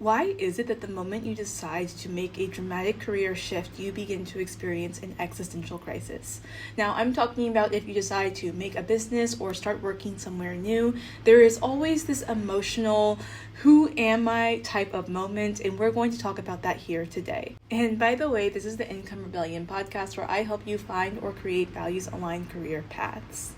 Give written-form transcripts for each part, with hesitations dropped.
Why is it that the moment you decide to make a dramatic career shift, you begin to experience an existential crisis? Now, I'm talking about if you decide to make a business or start working somewhere new, there is always this emotional, who am I type of moment, and we're going to talk about that here today. And by the way, this is the Income Rebellion podcast where I help you find or create values-aligned career paths.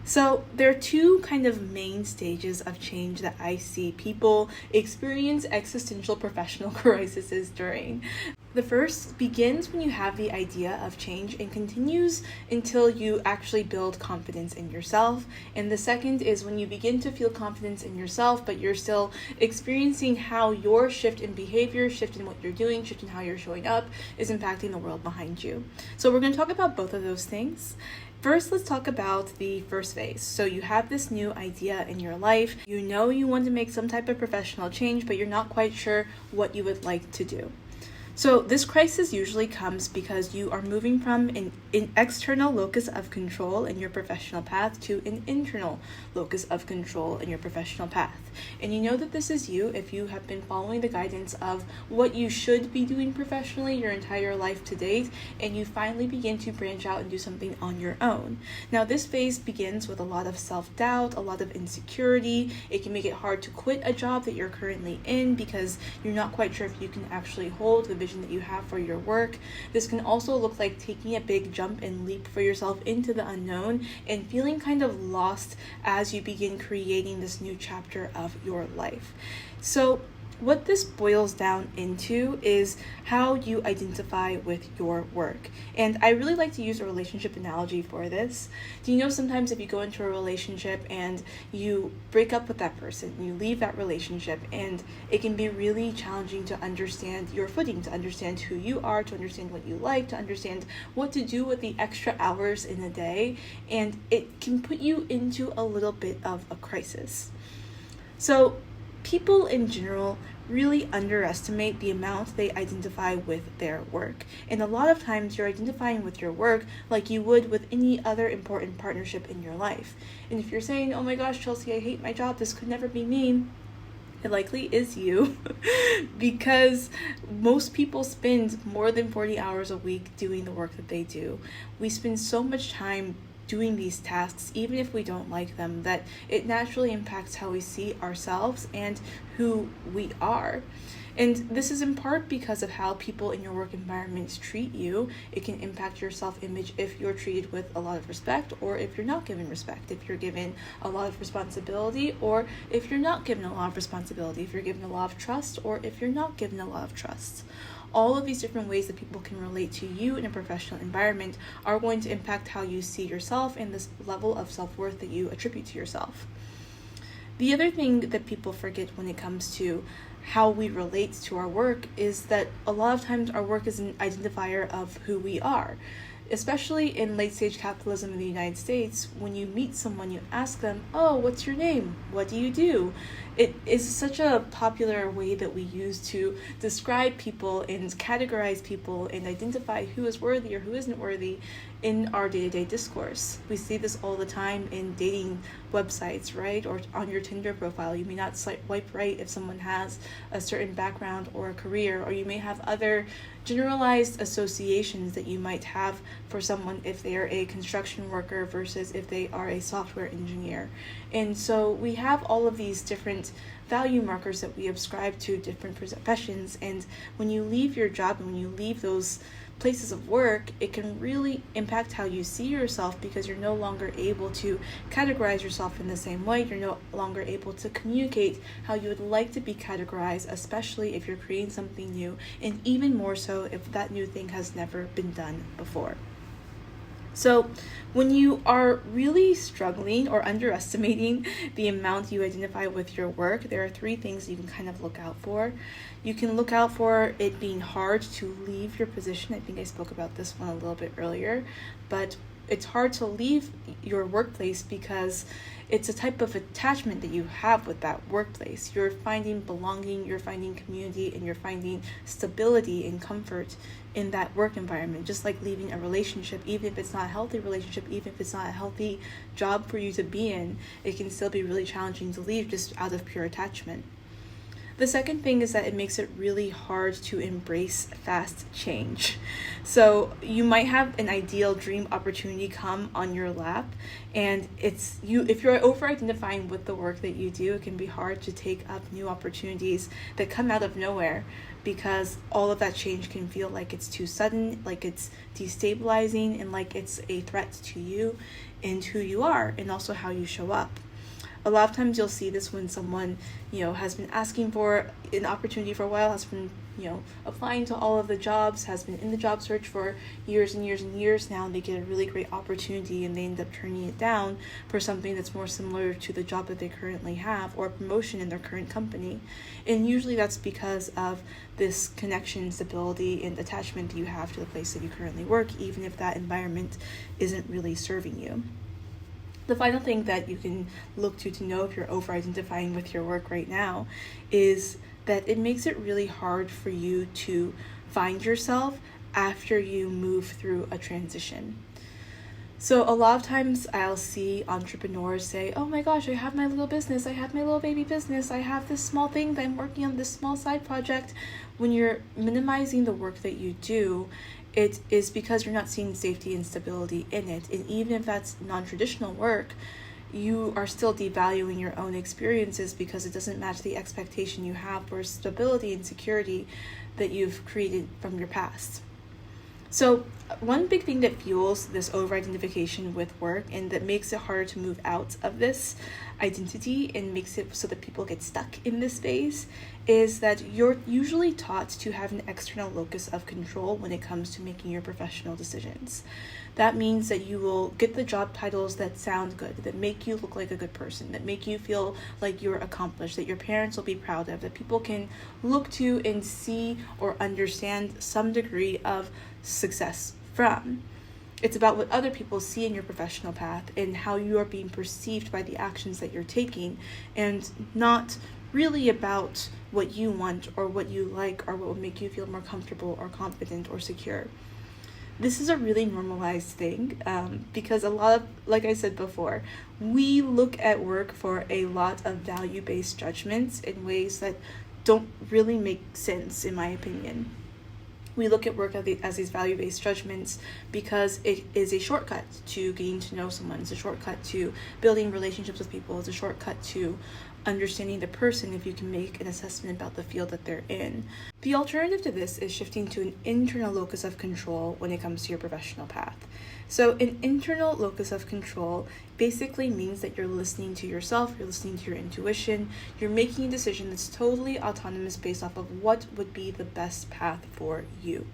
So there are two kind of main stages of change that I see people experience existential professional crises during. The first begins when you have the idea of change and continues until you actually build confidence in yourself. And the second is when you begin to feel confidence in yourself, but you're still experiencing how your shift in behavior, shift in what you're doing, shift in how you're showing up is impacting the world behind you. So we're going to talk about both of those things. First, let's talk about the first phase. So you have this new idea in your life. You know you want to make some type of professional change, but you're not quite sure what you would like to do. So this crisis usually comes because you are moving from an external locus of control in your professional path to an internal locus of control in your professional path. And you know that this is you if you have been following the guidance of what you should be doing professionally your entire life to date, and you finally begin to branch out and do something on your own. Now this phase begins with a lot of self-doubt, a lot of insecurity. It can make it hard to quit a job that you're currently in because you're not quite sure if you can actually hold the vision that you have for your work. This can also look like taking a big jump and leap for yourself into the unknown and feeling kind of lost as you begin creating this new chapter of your life. So what this boils down into is how you identify with your work. And I really like to use a relationship analogy for this. Do you know sometimes if you go into a relationship and you break up with that person, you leave that relationship, and it can be really challenging to understand your footing, to understand who you are, to understand what you like, to understand what to do with the extra hours in a day, and it can put you into a little bit of a crisis. So people in general really underestimate the amount they identify with their work. And a lot of times you're identifying with your work like you would with any other important partnership in your life. And if you're saying, oh my gosh, Chelsea, I hate my job, this could never be me, it likely is you because most people spend more than 40 hours a week doing the work that they do. We spend so much time doing these tasks, even if we don't like them, that it naturally impacts how we see ourselves and who we are. And this is in part because of how people in your work environments treat you. It can impact your self-image if you're treated with a lot of respect or if you're not given respect, if you're given a lot of responsibility or if you're not given a lot of responsibility, if you're given a lot of trust or if you're not given a lot of trust. All of these different ways that people can relate to you in a professional environment are going to impact how you see yourself and this level of self-worth that you attribute to yourself. The other thing that people forget when it comes to how we relate to our work is that a lot of times our work is an identifier of who we are. Especially in late-stage capitalism in the United States, when you meet someone, you ask them, oh, what's your name? What do you do? It is such a popular way that we use to describe people and categorize people and identify who is worthy or who isn't worthy in our day-to-day discourse. We see this all the time in dating websites, right? Or on your Tinder profile. You may not swipe right if someone has a certain background or a career, or you may have other generalized associations that you might have for someone if they are a construction worker versus if they are a software engineer. And so we have all of these different value markers that we ascribe to different professions, and when you leave your job and when you leave those places of work, it can really impact how you see yourself because you're no longer able to categorize yourself in the same way. You're no longer able to communicate how you would like to be categorized, especially if you're creating something new, and even more so if that new thing has never been done before. So when you are really struggling or underestimating the amount you identify with your work, there are three things you can kind of look out for. You can look out for it being hard to leave your position. I think I spoke about this one a little bit earlier, but it's hard to leave your workplace because it's a type of attachment that you have with that workplace. You're finding belonging, you're finding community, and you're finding stability and comfort in that work environment. Just like leaving a relationship, even if it's not a healthy relationship, even if it's not a healthy job for you to be in, it can still be really challenging to leave just out of pure attachment. The second thing is that it makes it really hard to embrace fast change. So you might have an ideal dream opportunity come on your lap, and if you're over identifying with the work that you do, it can be hard to take up new opportunities that come out of nowhere, because all of that change can feel like it's too sudden, like it's destabilizing, and like it's a threat to you and who you are, and also how you show up. A lot of times you'll see this when someone, has been asking for an opportunity for a while, has been, applying to all of the jobs, has been in the job search for years and years and years now, and they get a really great opportunity and they end up turning it down for something that's more similar to the job that they currently have, or a promotion in their current company. And usually that's because of this connection, stability, and attachment that you have to the place that you currently work, even if that environment isn't really serving you. The final thing that you can look to know if you're over-identifying with your work right now is that it makes it really hard for you to find yourself after you move through a transition. So a lot of times I'll see entrepreneurs say, oh my gosh, I have my little business, I have my little baby business, I have this small thing that I'm working on, this small side project. When you're minimizing the work that you do, it is because you're not seeing safety and stability in it. And even if that's non-traditional work, you are still devaluing your own experiences because it doesn't match the expectation you have for stability and security that you've created from your past. So one big thing that fuels this over-identification with work and that makes it harder to move out of this identity and makes it so that people get stuck in this phase is that you're usually taught to have an external locus of control when it comes to making your professional decisions. That means that you will get the job titles that sound good, that make you look like a good person, that make you feel like you're accomplished, that your parents will be proud of, that people can look to and see or understand some degree of success from. It's about what other people see in your professional path and how you are being perceived by the actions that you're taking, and not really about what you want or what you like or what will make you feel more comfortable or confident or secure. This is a really normalized thing because a lot of, like I said before, we look at work for a lot of value-based judgments in ways that don't really make sense, in my opinion. We look at work as these value-based judgments because it is a shortcut to getting to know someone. It's a shortcut to building relationships with people. It's a shortcut to understanding the person if you can make an assessment about the field that they're in. The alternative to this is shifting to an internal locus of control when it comes to your professional path. So an internal locus of control basically means that you're listening to yourself, you're listening to your intuition, you're making a decision that's totally autonomous based off of what would be the best path for you.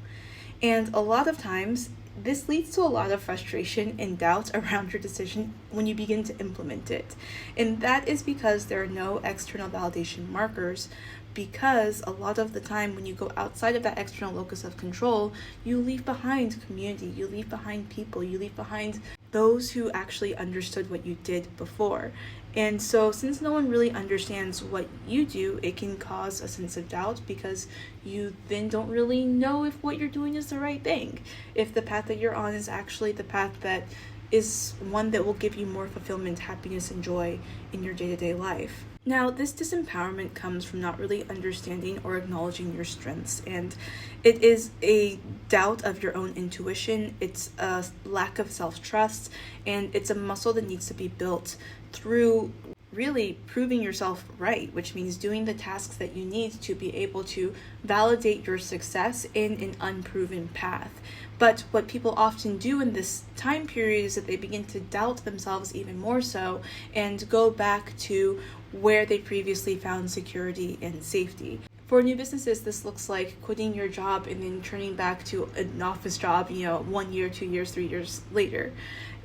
And a lot of times, this leads to a lot of frustration and doubt around your decision when you begin to implement it. And that is because there are no external validation markers, because a lot of the time when you go outside of that external locus of control, you leave behind community, you leave behind people, you leave behind those who actually understood what you did before. And so since no one really understands what you do, it can cause a sense of doubt because you then don't really know if what you're doing is the right thing, if the path that you're on is actually the path that is one that will give you more fulfillment, happiness, and joy in your day-to-day life. Now, this disempowerment comes from not really understanding or acknowledging your strengths, and it is a doubt of your own intuition, it's a lack of self-trust, and it's a muscle that needs to be built through really proving yourself right, which means doing the tasks that you need to be able to validate your success in an unproven path. But what people often do in this time period is that they begin to doubt themselves even more so and go back to where they previously found security and safety. For new businesses, this looks like quitting your job and then turning back to an office job, 1 year, 2 years, 3 years later.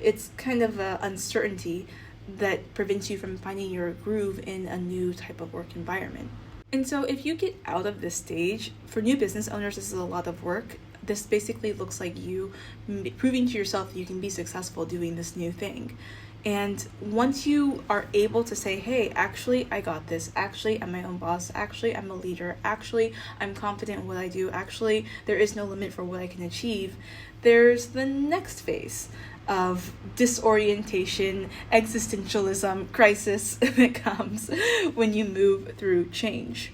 It's kind of an uncertainty that prevents you from finding your groove in a new type of work environment. And so if you get out of this stage, for new business owners, this is a lot of work. This basically looks like you proving to yourself that you can be successful doing this new thing. And once you are able to say, hey, actually, I got this. Actually, I'm my own boss. Actually, I'm a leader. Actually, I'm confident in what I do. Actually, there is no limit for what I can achieve. There's the next phase of disorientation, existentialism, crisis that comes when you move through change.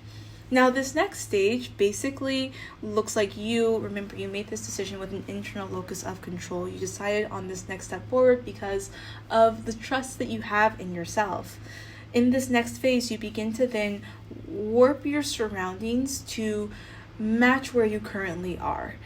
Now, this next stage basically looks like remember, you made this decision with an internal locus of control. You decided on this next step forward because of the trust that you have in yourself. In this next phase, you begin to then warp your surroundings to match where you currently are.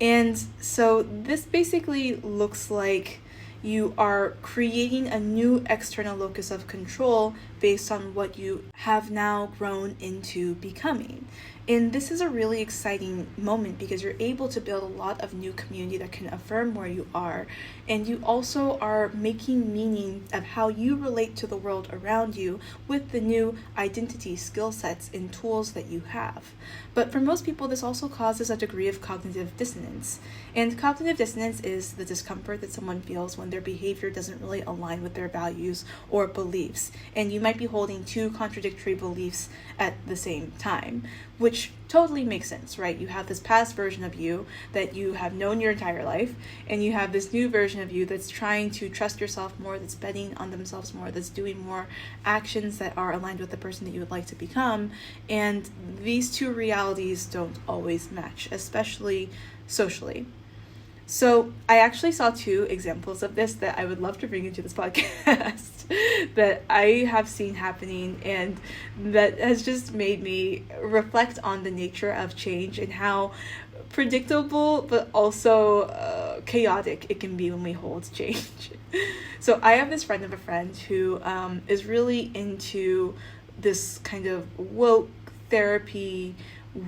And so this basically looks like you are creating a new external locus of control based on what you have now grown into becoming. And this is a really exciting moment because you're able to build a lot of new community that can affirm where you are. And you also are making meaning of how you relate to the world around you with the new identity, skill sets, and tools that you have. But for most people, this also causes a degree of cognitive dissonance. And cognitive dissonance is the discomfort that someone feels when their behavior doesn't really align with their values or beliefs. And you might be holding two contradictory beliefs at the same time, which totally makes sense, right? You have this past version of you that you have known your entire life, and you have this new version of you that's trying to trust yourself more, that's betting on themselves more, that's doing more actions that are aligned with the person that you would like to become. And these two realities don't always match, especially socially. So I actually saw two examples of this that I would love to bring into this podcast that I have seen happening, and that has just made me reflect on the nature of change and how predictable but also chaotic it can be when we hold change. So I have this friend of a friend who is really into this kind of woke therapy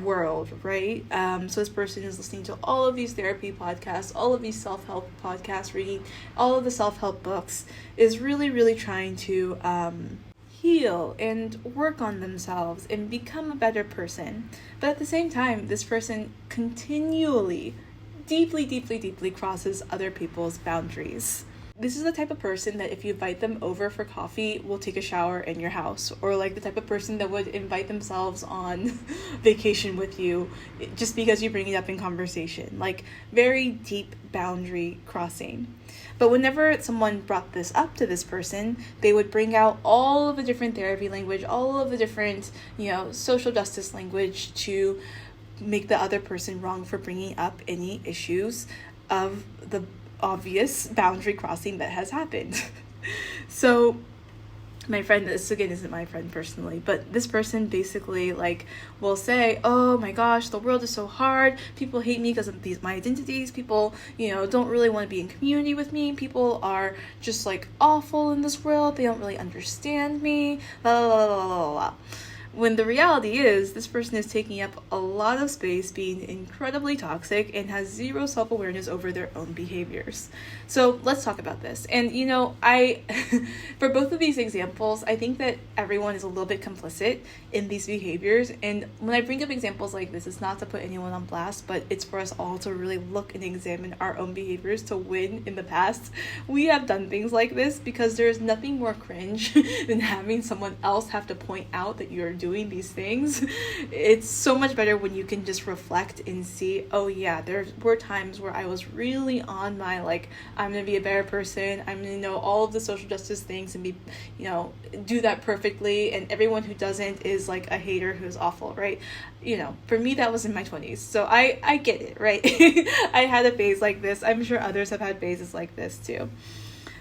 world, right? So this person is listening to all of these therapy podcasts, all of these self-help podcasts, reading all of the self-help books, is really trying to heal and work on themselves and become a better person. But at the same time, this person continually, deeply crosses other people's boundaries. This is the type of person that if you invite them over for coffee, will take a shower in your house, or like the type of person that would invite themselves on vacation with you just because you bring it up in conversation, like very deep boundary crossing. But whenever someone brought this up to this person, they would bring out all of the different therapy language, all of the different, social justice language to make the other person wrong for bringing up any issues of the obvious boundary crossing that has happened. So my friend, this again isn't my friend personally, but this person basically will say, oh my gosh, the world is so hard, people hate me because of my identities, people don't really want to be in community with me, people are just awful in this world, they don't really understand me, la la la la la la. When the reality is, this person is taking up a lot of space, being incredibly toxic, and has zero self-awareness over their own behaviors. So let's talk about this. And I, for both of these examples, I think that everyone is a little bit complicit in these behaviors. And when I bring up examples like this, it's not to put anyone on blast, but it's for us all to really look and examine our own behaviors to when in the past we have done things like this, because there's nothing more cringe than having someone else have to point out that you're doing these things. It's so much better when you can just reflect and see, oh yeah, there were times where I was really on my I'm gonna be a better person, I'm gonna know all of the social justice things and be do that perfectly, and everyone who doesn't is a hater who's awful, right? For me that was in my 20s, so I get it, right? I had a phase like this. I'm sure others have had phases like this too.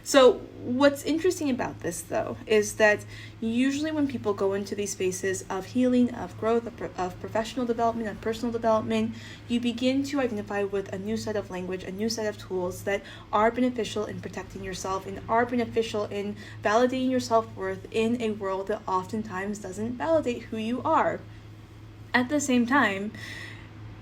So what's interesting about this, though, is that usually when people go into these spaces of healing, of growth, of professional development, of personal development, you begin to identify with a new set of language, a new set of tools that are beneficial in protecting yourself and are beneficial in validating your self-worth in a world that oftentimes doesn't validate who you are. At the same time,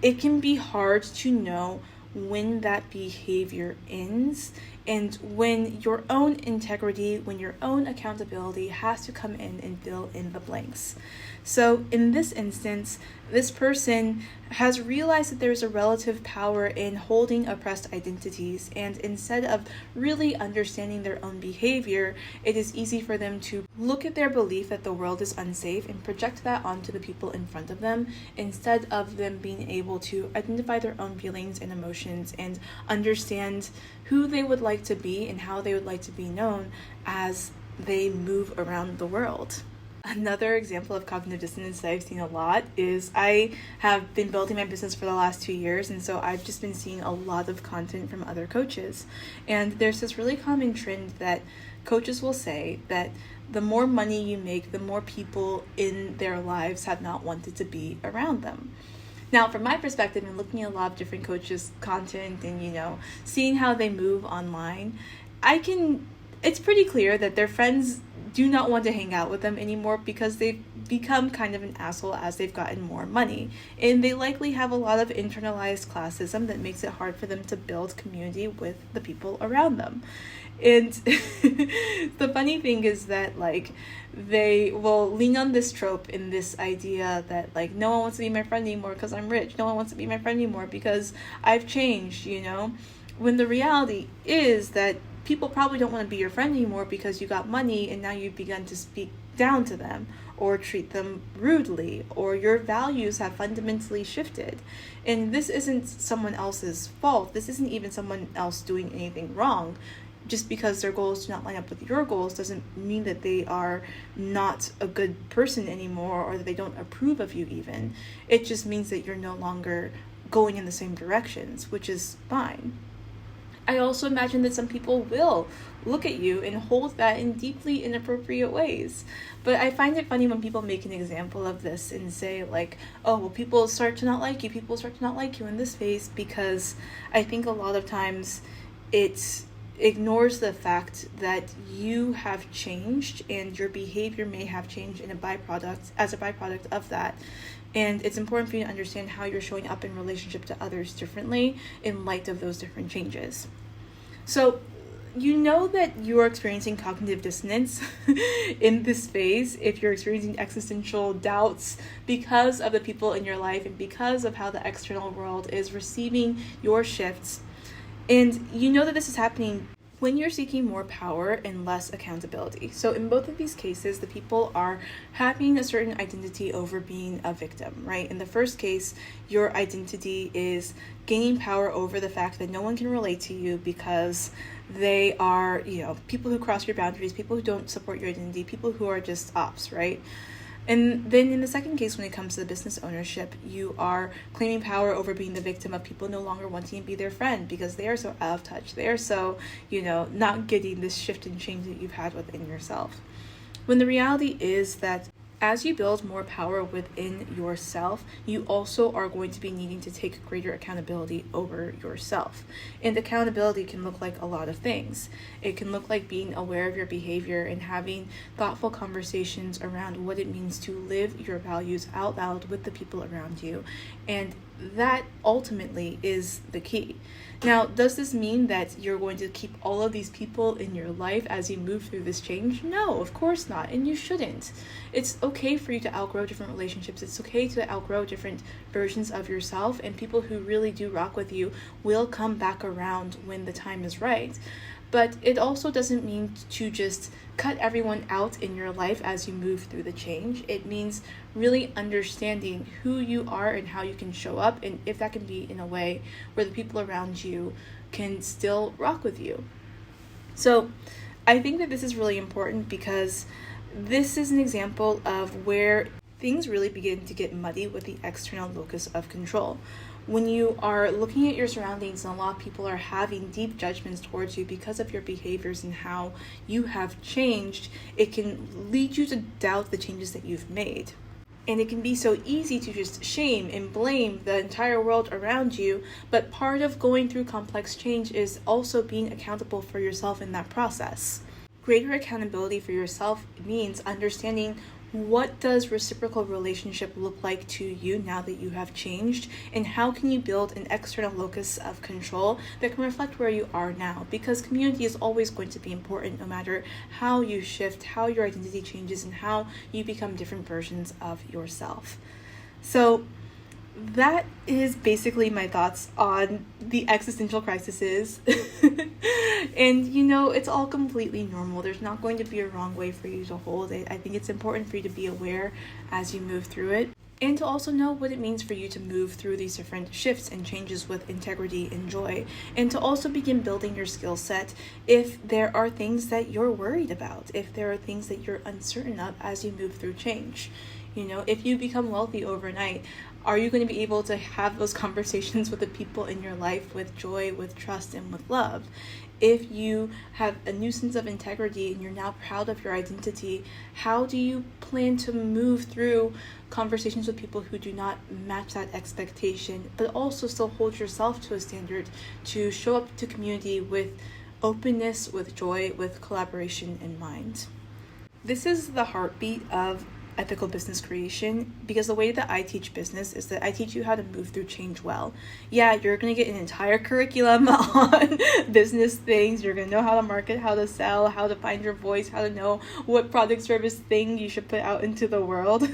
it can be hard to know when that behavior ends, and when your own integrity, when your own accountability has to come in and fill in the blanks. So in this instance, this person has realized that there is a relative power in holding oppressed identities, and instead of really understanding their own behavior, it is easy for them to look at their belief that the world is unsafe and project that onto the people in front of them, instead of them being able to identify their own feelings and emotions and understand who they would like to be and how they would like to be known as they move around the world. Another example of cognitive dissonance that I've seen a lot is I have been building my business for the last 2 years, and so I've just been seeing a lot of content from other coaches. And there's this really common trend that coaches will say that the more money you make, the more people in their lives have not wanted to be around them. Now, from my perspective, and looking at a lot of different coaches' content and, seeing how they move online, it's pretty clear that their friends do not want to hang out with them anymore because they've become kind of an asshole as they've gotten more money. And they likely have a lot of internalized classism that makes it hard for them to build community with the people around them. And the funny thing is that, they will lean on this trope in this idea that, no one wants to be my friend anymore because I'm rich. No one wants to be my friend anymore because I've changed, When the reality is that people probably don't want to be your friend anymore because you got money and now you've begun to speak down to them or treat them rudely, or your values have fundamentally shifted. And this isn't someone else's fault. This isn't even someone else doing anything wrong. Just because their goals do not line up with your goals doesn't mean that they are not a good person anymore or that they don't approve of you even. It just means that you're no longer going in the same directions, which is fine. I also imagine that some people will look at you and hold that in deeply inappropriate ways. But I find it funny when people make an example of this and say people start to not like you. People start to not like you in this phase, because I think a lot of times it ignores the fact that you have changed and your behavior may have changed as a byproduct of that. And it's important for you to understand how you're showing up in relationship to others differently in light of those different changes. So you know that you are experiencing cognitive dissonance in this phase if you're experiencing existential doubts because of the people in your life and because of how the external world is receiving your shifts. And you know that this is happening when you're seeking more power and less accountability. So in both of these cases, the people are having a certain identity over being a victim, right? In the first case, your identity is gaining power over the fact that no one can relate to you because they are, people who cross your boundaries, people who don't support your identity, people who are just ops, right? And then in the second case, when it comes to the business ownership, you are claiming power over being the victim of people no longer wanting to be their friend because they are so out of touch. They are so, not getting this shift and change that you've had within yourself. When the reality is that as you build more power within yourself, you also are going to be needing to take greater accountability over yourself. And accountability can look like a lot of things. It can look like being aware of your behavior and having thoughtful conversations around what it means to live your values out loud with the people around you. And that ultimately is the key. Now, does this mean that you're going to keep all of these people in your life as you move through this change? No, of course not, and you shouldn't. It's okay for you to outgrow different relationships. It's okay to outgrow different versions of yourself, and people who really do rock with you will come back around when the time is right. But it also doesn't mean to just cut everyone out in your life as you move through the change. It means really understanding who you are and how you can show up, and if that can be in a way where the people around you can still rock with you. So I think that this is really important because this is an example of where things really begin to get muddy with the external locus of control. When you are looking at your surroundings and a lot of people are having deep judgments towards you because of your behaviors and how you have changed, it can lead you to doubt the changes that you've made. And it can be so easy to just shame and blame the entire world around you, but part of going through complex change is also being accountable for yourself in that process. Greater accountability for yourself means understanding what does reciprocal relationship look like to you now that you have changed, and how can you build an external locus of control that can reflect where you are now, because community is always going to be important no matter how you shift, how your identity changes, and how you become different versions of yourself. So that is basically my thoughts on the existential crises. And it's all completely normal. There's not going to be a wrong way for you to hold it. I think it's important for you to be aware as you move through it. and to also know what it means for you to move through these different shifts and changes with integrity and joy, and to also begin building your skill set if there are things that you're worried about, if there are things that you're uncertain of as you move through change. If you become wealthy overnight, are you going to be able to have those conversations with the people in your life with joy, with trust, and with love? If you have a new sense of integrity and you're now proud of your identity, how do you plan to move through conversations with people who do not match that expectation, but also still hold yourself to a standard to show up to community with openness, with joy, with collaboration in mind? This is the heartbeat of ethical business creation, because the way that I teach business is that I teach you how to move through change well. Yeah, you're going to get an entire curriculum on business things. You're going to know how to market, how to sell, how to find your voice, how to know what product service thing you should put out into the world.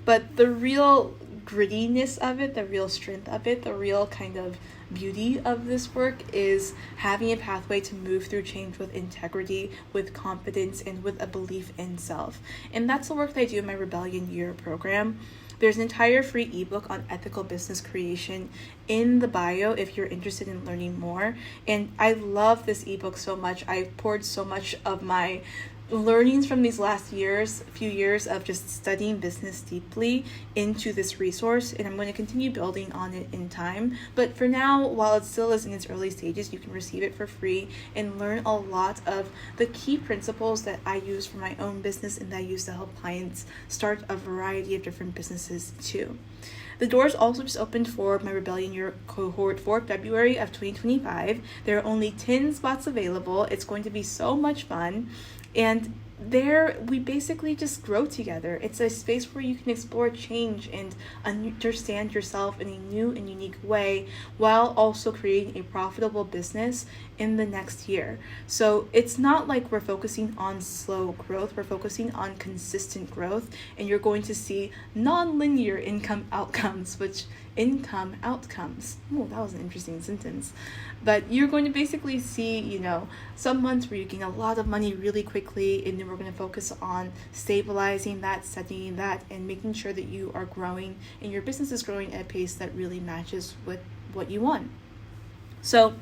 But the real grittiness of it, the real strength of it, the real kind of beauty of this work is having a pathway to move through change with integrity, with confidence, and with a belief in self. And that's the work that I do in my Rebellion Year program. There's an entire free ebook on ethical business creation in the bio if you're interested in learning more. And I love this ebook so much. I've poured so much of my learnings from these last few years of just studying business deeply into this resource, and I'm going to continue building on it in time. But for now, while it still is in its early stages, you can receive it for free and learn a lot of the key principles that I use for my own business and that I use to help clients start a variety of different businesses too. The doors also just opened for my Rebellion Year cohort for February of 2025. There are only 10 spots available. It's going to be so much fun. And there we basically just grow together. It's a space where you can explore change and understand yourself in a new and unique way while also creating a profitable business in the next year. So it's not like we're focusing on slow growth, we're focusing on consistent growth, and you're going to see non-linear income outcomes. Oh, that was an interesting sentence. But you're going to basically see, some months where you gain a lot of money really quickly, and then we're going to focus on stabilizing that, studying that, and making sure that you are growing and your business is growing at a pace that really matches with what you want. So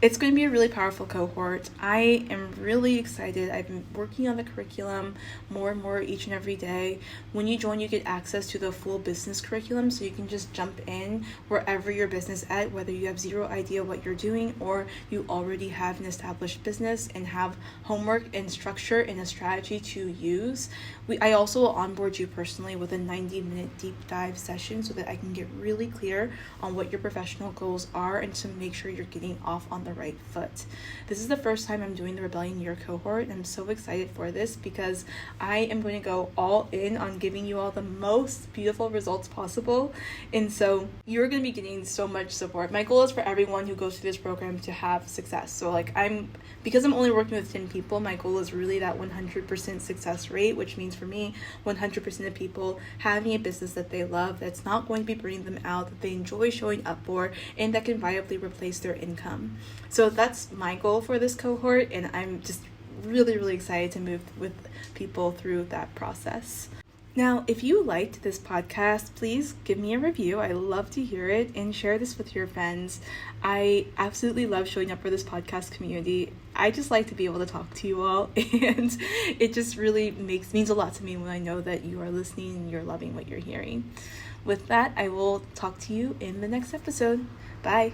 it's going to be a really powerful cohort. I am really excited. I've been working on the curriculum more and more each and every day. When you join, you get access to the full business curriculum, so you can just jump in wherever your business is at, whether you have zero idea what you're doing or you already have an established business and have homework and structure and a strategy to use. I also will onboard you personally with a 90-minute deep dive session so that I can get really clear on what your professional goals are and to make sure you're getting off on the right foot. This is the first time I'm doing the Rebellion Year cohort, and I'm so excited for this because I am going to go all in on giving you all the most beautiful results possible. And so you're going to be getting so much support. My goal is for everyone who goes through this program to have success. So because I'm only working with 10 people, my goal is really that 100% success rate, which means for me, 100% of people having a business that they love, that's not going to be burning them out, that they enjoy showing up for, and that can viably replace their income. So that's my goal for this cohort, and I'm just really, really excited to move with people through that process. Now, if you liked this podcast, please give me a review. I love to hear it, and share this with your friends. I absolutely love showing up for this podcast community. I just like to be able to talk to you all, and it just really means a lot to me when I know that you are listening and you're loving what you're hearing. With that, I will talk to you in the next episode. Bye.